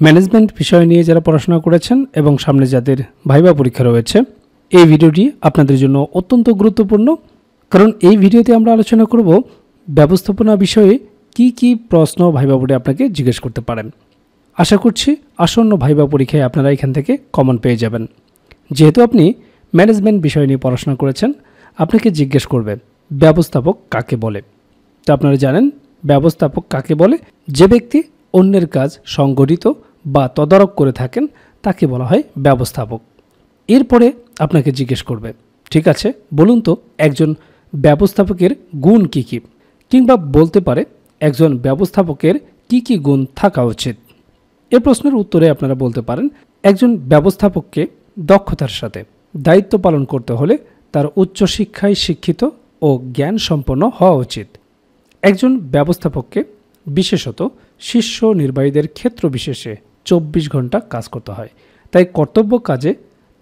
Management বিষয় নিয়ে যারা পড়াশোনা করেছেন এবং সামনে যাদের ভাইবা পরীক্ষা রয়েছে, এই ভিডিওটি আপনাদের জন্য অত্যন্ত গুরুত্বপূর্ণ। কারণ এই ভিডিওতে আমরা আলোচনা করব ব্যবস্থাপনা বিষয়ে কি কি প্রশ্ন ভাইবা বোর্ডে আপনাকে জিজ্ঞেস করতে পারেন। আশা করছি আসন্ন ভাইবা পরীক্ষায় আপনারা এখান থেকে কমন পেয়ে যাবেন। যেহেতু আপনি ম্যানেজমেন্ট বিষয় নিয়ে পড়াশোনা করেছেন, আপনাকে জিজ্ঞেস করবে ব্যবস্থাপক কাকে বলে। তো আপনারা জানেন ব্যবস্থাপক কাকে বলে? যে ব্যক্তি অন্যের কাজ সংগঠিত বা তদারক করে থাকেন তাকে বলা হয় ব্যবস্থাপক। এরপরে আপনাকে জিজ্ঞেস করবে, ঠিক আছে বলুন তো একজন ব্যবস্থাপকের গুণ কী কী, কিংবা বলতে পারে একজন ব্যবস্থাপকের কি কি গুণ থাকা উচিত। এ প্রশ্নের উত্তরে আপনারা বলতে পারেন, একজন ব্যবস্থাপককে দক্ষতার সাথে দায়িত্ব পালন করতে হলে তার উচ্চশিক্ষায় শিক্ষিত ও জ্ঞান সম্পন্ন হওয়া উচিত। একজন ব্যবস্থাপককে বিশেষত শীর্ষ নির্বাহীদের ক্ষেত্র বিশেষে 24 ঘন্টা কাজ করতে হয়, তাই কর্তব্য কাজে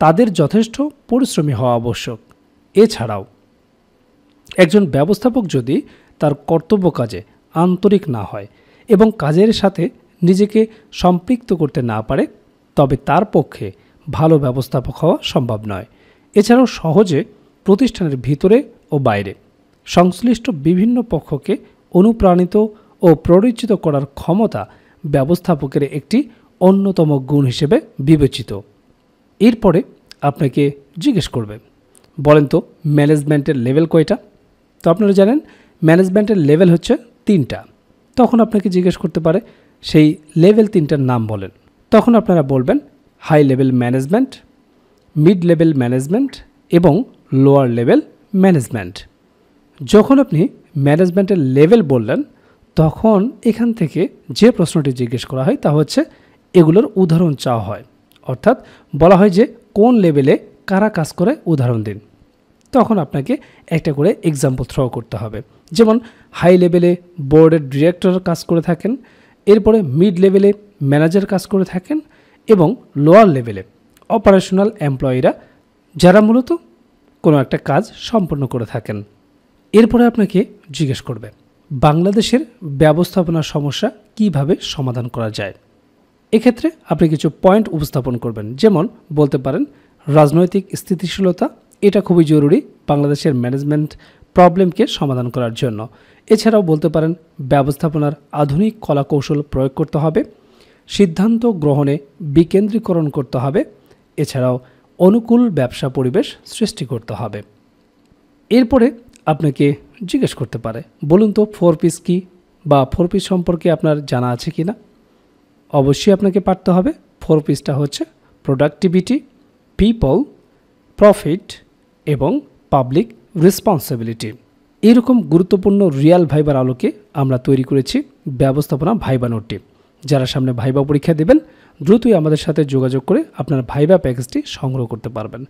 তাদের যথেষ্ট পরিশ্রমী হওয়া আবশ্যক। এছাড়াও একজন ব্যবস্থাপক যদি তার কর্তব্য কাজে আন্তরিক না হয় এবং কাজের সাথে নিজেকে সম্পৃক্ত করতে না পারে, তবে তার পক্ষে ভালো ব্যবস্থাপক হওয়া সম্ভব নয়। এছাড়াও সহজে প্রতিষ্ঠানের ভিতরে ও বাইরে সংশ্লিষ্ট বিভিন্ন পক্ষকে অনুপ্রাণিত ও প্ররোচিত করার ক্ষমতা ব্যবস্থাপকের একটি অন্যতম গুণ হিসেবে বিবেচিত। এরপরে আপনাকে জিজ্ঞেস করবে, বলেন তো ম্যানেজমেন্টের লেভেল কয়টা? তো আপনারা জানেন ম্যানেজমেন্টের লেভেল হচ্ছে 3টা। তখন আপনাকে জিজ্ঞেস করতে পারে সেই লেভেল 3টার নাম বলেন। তখন আপনারা বলবেন high level management, mid level management এবং লোয়ার লেভেল ম্যানেজমেন্ট। যখন আপনি ম্যানেজমেন্টের লেভেল বললেন, তখন এখান থেকে যে প্রশ্নটি জিজ্ঞেস করা হয় তা হচ্ছে এগুলোর উদাহরণ চাওয়া হয়। অর্থাৎ বলা হয় যে কোন লেভেলে কারা কাজ করে উদাহরণ দিন। তখন আপনাকে একটা করে এক্সাম্পল থ্রো করতে হবে। যেমন হাই লেভেলে বোর্ডের ডিরেক্টর কাজ করে থাকেন, এরপরে মিড লেভেলে ম্যানেজার কাজ করে থাকেন এবং লোয়ার লেভেলে অপারেশনাল এমপ্লয়িরা, যারা মূলত কোনো একটা কাজ সম্পন্ন করে থাকেন। এরপরে আপনাকে জিজ্ঞেস করবে বাংলাদেশের ব্যবস্থাপনা সমস্যা কিভাবে সমাধান করা যায়। এক্ষেত্রে আপনি কিছু পয়েন্ট উপস্থাপন করবেন। যেমন বলতে পারেন রাজনৈতিক স্থিতিশীলতা, এটা খুবই জরুরি বাংলাদেশের ম্যানেজমেন্ট প্রবলেমকে সমাধান করার জন্য। এছাড়াও বলতে পারেন ব্যবস্থাপনার আধুনিক কলাকৌশল প্রয়োগ করতে হবে, সিদ্ধান্ত গ্রহণে বিকেন্দ্রীকরণ করতে হবে, এছাড়াও অনুকূল ব্যবসা পরিবেশ সৃষ্টি করতে হবে। এরপরে আপনাকে জিজ্ঞেস করতে পারে, বলুন তো 4Ps কি, বা 4Ps সম্পর্কে আপনার জানা আছে কি না? অবশ্যই আপনাকে পারতে হবে। 4Psটা হচ্ছে প্রোডাক্টিভিটি, পিপল, প্রফিট এবং পাবলিক রেসপন্সিবিলিটি। এরকম গুরুত্বপূর্ণ রিয়াল ভাইবার আলোকে আমরা তৈরি করেছি ব্যবস্থাপনা ভাইবা নোটটি। যারা সামনে ভাইবা পরীক্ষা দেবেন দ্রুতই আমাদের সাথে যোগাযোগ করে আপনার ভাইবা প্যাকেজটি সংগ্রহ করতে পারবেন।